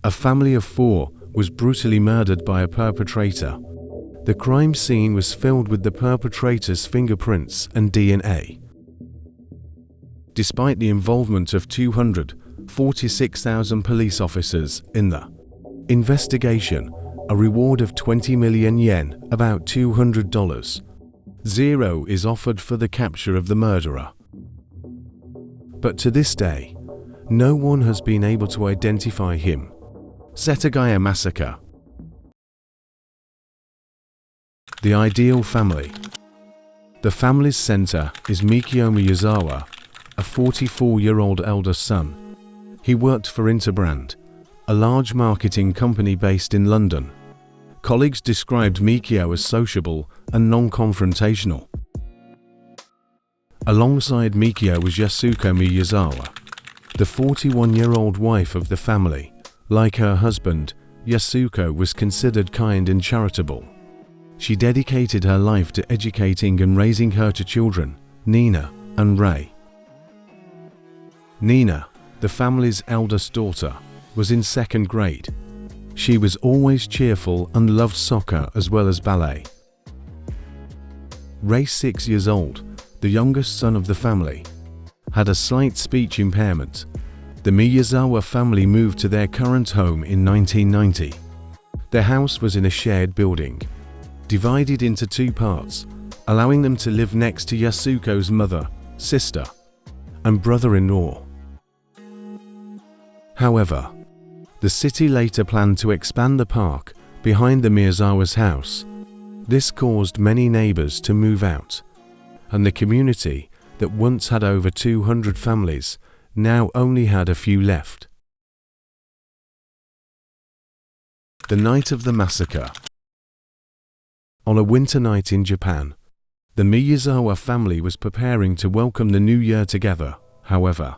A family of 4 was brutally murdered by a perpetrator. The crime scene was filled with the perpetrator's fingerprints and DNA. Despite the involvement of 246,000 police officers in the investigation, a reward of 20 million yen, about $200, is offered for the capture of the murderer. But to this day, no one has been able to identify him. Setagaya Massacre. The ideal family. The family's center is Mikio Miyazawa, a 44-year-old elder son. He worked for Interbrand, a large marketing company based in London. Colleagues described Mikio as sociable and non-confrontational. Alongside Mikio was Yasuko Miyazawa, the 41-year-old wife of the family. Like her husband, Yasuko was considered kind and charitable. She dedicated her life to educating and raising her two children, Nina and Ray. Nina, the family's eldest daughter, was in 2nd grade. She was always cheerful and loved soccer as well as ballet. Ray, 6 years old, the youngest son of the family, had a slight speech impairment. The Miyazawa family moved to their current home in 1990. Their house was in a shared building, divided into 2 parts, allowing them to live next to Yasuko's mother, sister, and brother-in-law. However, the city later planned to expand the park behind the Miyazawa's house. This caused many neighbors to move out, and the community that once had over 200 families now only had a few left. The night of the massacre. On a winter night in Japan, the Miyazawa family was preparing to welcome the new year together. However,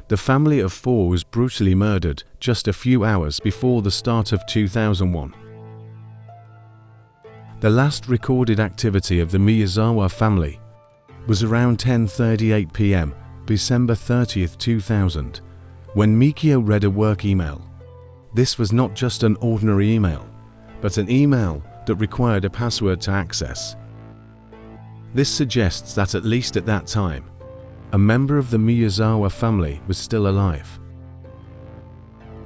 the family of 4 was brutally murdered just a few hours before the start of 2001. The last recorded activity of the Miyazawa family was around 10:38 p.m. December 30th, 2000, when Mikio read a work email. This was not just an ordinary email, but an email that required a password to access. This suggests that at least at that time, a member of the Miyazawa family was still alive.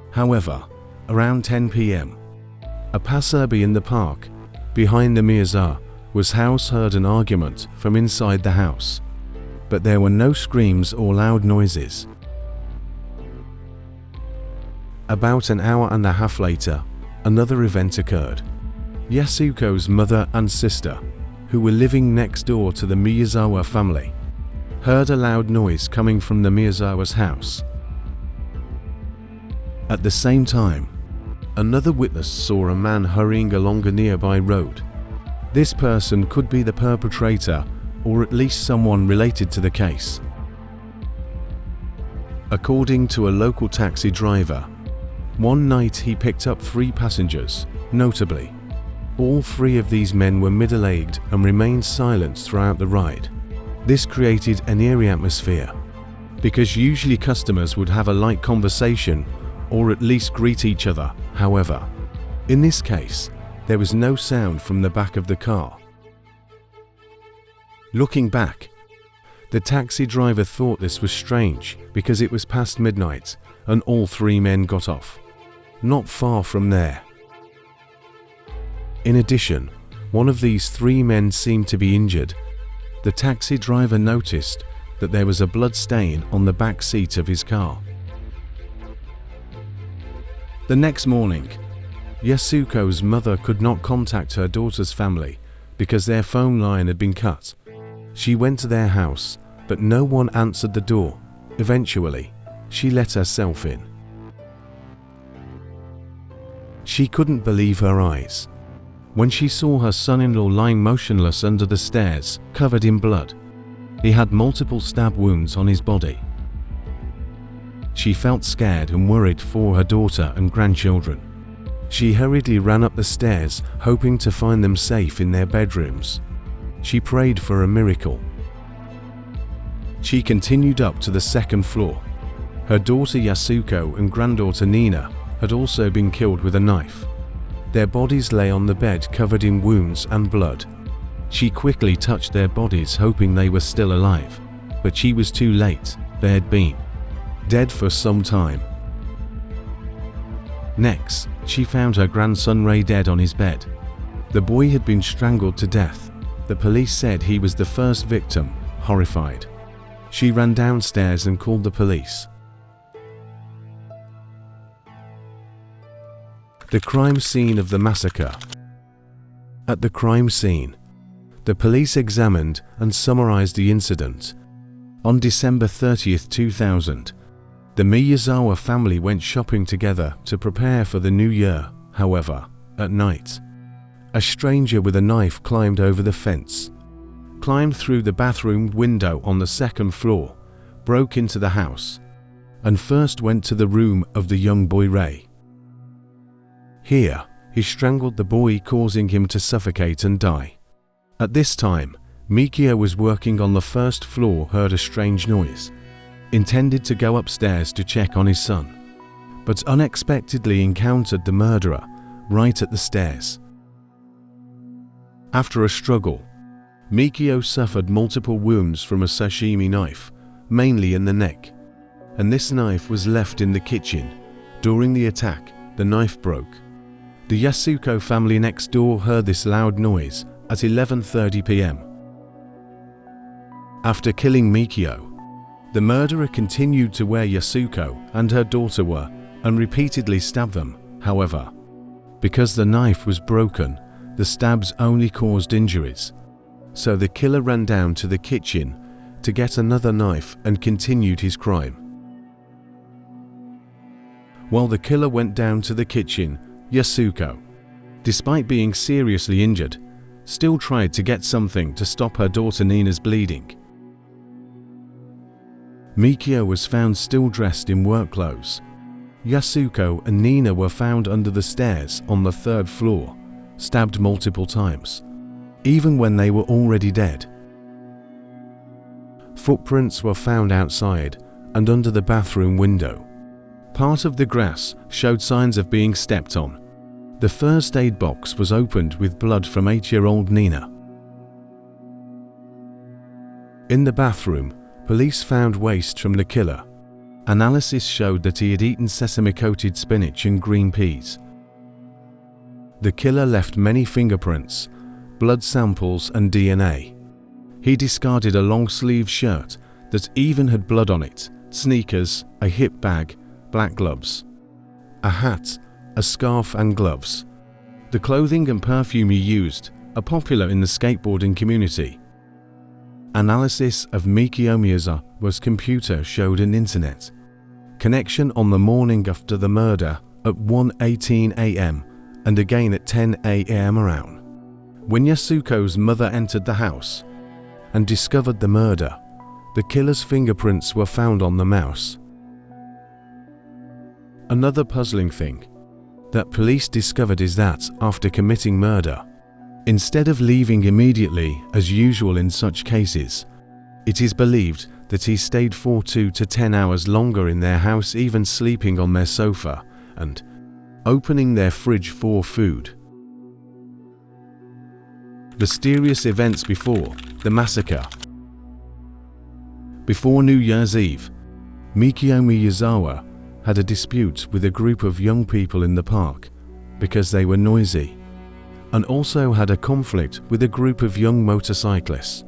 However, around 10 p.m., a passerby in the park behind the Miyazawa house heard an argument from inside the house, but there were no screams or loud noises. About an hour and a half later, another event occurred. Yasuko's mother and sister, who were living next door to the Miyazawa family, heard a loud noise coming from the Miyazawa's house. At the same time, another witness saw a man hurrying along a nearby road. This person could be the perpetrator or at least someone related to the case. According to a local taxi driver, one night he picked up 3 passengers. Notably, all 3 of these men were middle-aged and remained silent throughout the ride. This created an eerie atmosphere, because usually customers would have a light conversation or at least greet each other. However, in this case, there was no sound from the back of the car. Looking back, the taxi driver thought this was strange because it was past midnight and all 3 men got off not far from there. In addition, one of these 3 men seemed to be injured. The taxi driver noticed that there was a blood stain on the back seat of his car. The next morning, Yasuko's mother could not contact her daughter's family because their phone line had been cut. She went to their house, but no one answered the door. Eventually, she let herself in. She couldn't believe her eyes when she saw her son-in-law lying motionless under the stairs, covered in blood. He had multiple stab wounds on his body. She felt scared and worried for her daughter and grandchildren. She hurriedly ran up the stairs, hoping to find them safe in their bedrooms. She prayed for a miracle. She continued up to the 2nd floor. Her daughter Yasuko and granddaughter Nina had also been killed with a knife. Their bodies lay on the bed covered in wounds and blood. She quickly touched their bodies hoping they were still alive, but she was too late. They had been dead for some time. Next, she found her grandson Ray dead on his bed. The boy had been strangled to death. The police said he was the first victim. Horrified, she ran downstairs and called the police. The crime scene of the massacre. At the crime scene, the police examined and summarized the incident. On December 30th, 2000, the Miyazawa family went shopping together to prepare for the new year. However, at night, a stranger with a knife climbed over the fence, climbed through the bathroom window on the second floor, broke into the house, and first went to the room of the young boy Ray. Here, he strangled the boy, causing him to suffocate and die. At this time, Mikio was working on the first floor, heard a strange noise, intended to go upstairs to check on his son, but unexpectedly encountered the murderer right at the stairs. After a struggle, Mikio suffered multiple wounds from a sashimi knife, mainly in the neck, and this knife was left in the kitchen. During the attack, the knife broke. The Yasuko family next door heard this loud noise at 11:30 p.m. After killing Mikio, the murderer continued to where Yasuko and her daughter were and repeatedly stabbed them. However, because the knife was broken, the stabs only caused injuries. So the killer ran down to the kitchen to get another knife and continued his crime. While the killer went down to the kitchen, Yasuko, despite being seriously injured, still tried to get something to stop her daughter Nina's bleeding. Mikio was found still dressed in work clothes. Yasuko and Nina were found under the stairs on the third floor, stabbed multiple times, even when they were already dead. Footprints were found outside and under the bathroom window. Part of the grass showed signs of being stepped on. The first aid box was opened with blood from 8-year-old Nina. In the bathroom, police found waste from the killer. Analysis showed that he had eaten sesame-coated spinach and green peas. The killer left many fingerprints, blood samples and DNA. He discarded a long-sleeved shirt that even had blood on it, sneakers, a hip bag, black gloves, a hat, a scarf and gloves. The clothing and perfume he used are popular in the skateboarding community. Analysis of Mikio Miyazawa's computer showed an internet connection on the morning after the murder at 1:18 a.m. and again at 10 a.m. around. When Yasuko's mother entered the house and discovered the murder, the killer's fingerprints were found on the mouse. Another puzzling thing that police discovered is that after committing murder, instead of leaving immediately as usual in such cases, it is believed that he stayed for 2 to 10 hours longer in their house, even sleeping on their sofa and opening their fridge for food. Mysterious events before the massacre. Before New Year's Eve, Mikio Miyazawa had a dispute with a group of young people in the park because they were noisy, and also had a conflict with a group of young motorcyclists.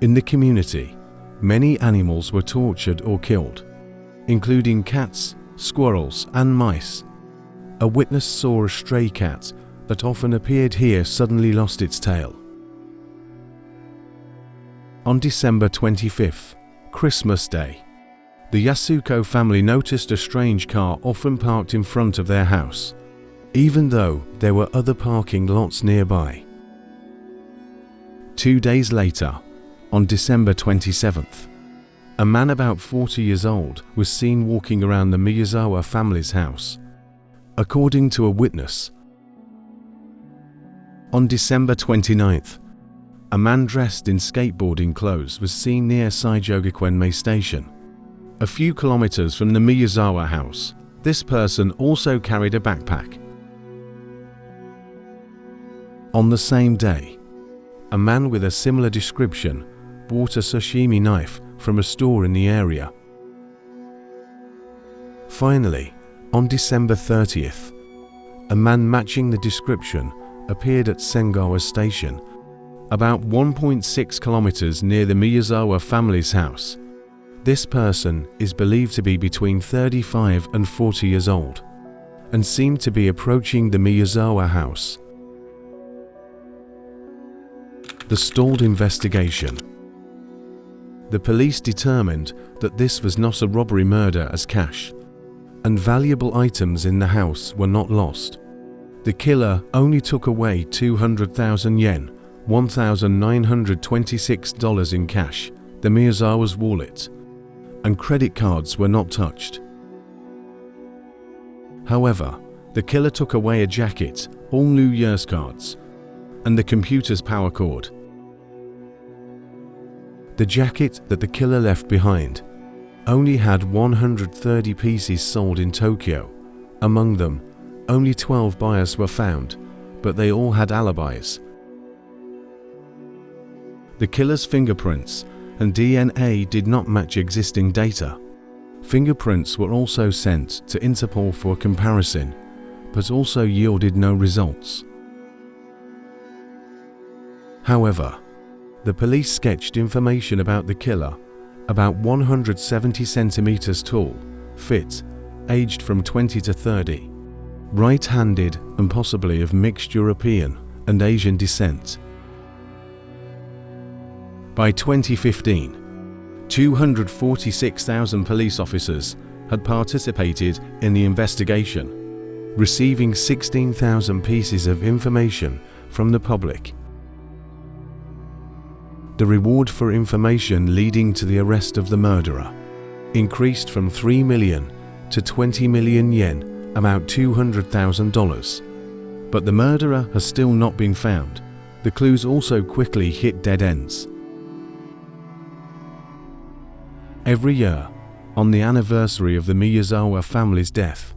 In the community, many animals were tortured or killed, including cats, squirrels, and mice. A witness saw a stray cat that often appeared here suddenly lost its tail. On December 25th, Christmas Day, the Yasuko family noticed a strange car often parked in front of their house, even though there were other parking lots nearby. 2 days later, on December 27th, a man about 40 years old was seen walking around the Miyazawa family's house, according to a witness. On December 29th, a man dressed in skateboarding clothes was seen near Setagaya Station. A few kilometers from the Miyazawa house, this person also carried a backpack. On the same day, a man with a similar description bought a sashimi knife from a store in the area. Finally, on December 30th, a man matching the description appeared at Setagaya station, about 1.6 kilometers near the Miyazawa family's house. This person is believed to be between 35 and 40 years old, and seemed to be approaching the Miyazawa house. The stalled investigation. The police determined that this was not a robbery murder as cash, and valuable items in the house were not lost. The killer only took away 200,000 yen, $1,926 in cash, the Miyazawa's wallet, and credit cards were not touched. However, the killer took away a jacket, all New Year's cards, and the computer's power cord. The jacket that the killer left behind only had 130 pieces sold in Tokyo. Among them, only 12 buyers were found, but they all had alibis. The killer's fingerprints and DNA did not match existing data. Fingerprints were also sent to Interpol for comparison, but also yielded no results. However, the police sketched information about the killer, about 170 centimeters tall, fit, aged from 20 to 30, right-handed and possibly of mixed European and Asian descent. By 2015, 246,000 police officers had participated in the investigation, receiving 16,000 pieces of information from the public. The reward for information leading to the arrest of the murderer increased from 3 million to 20 million yen, about $200,000. But the murderer has still not been found. The clues also quickly hit dead ends. Every year, on the anniversary of the Miyazawa family's death,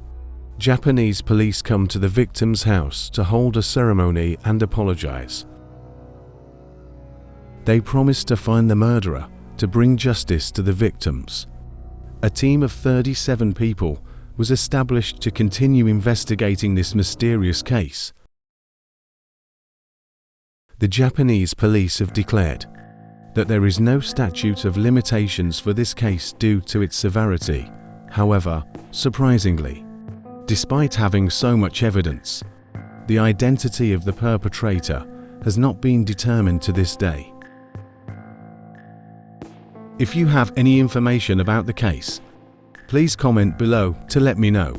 Japanese police come to the victim's house to hold a ceremony and apologize. They promise to find the murderer to bring justice to the victims. A team of 37 people was established to continue investigating this mysterious case. The Japanese police have declared that there is no statute of limitations for this case due to its severity. However, surprisingly, despite having so much evidence, the identity of the perpetrator has not been determined to this day. If you have any information about the case, please comment below to let me know.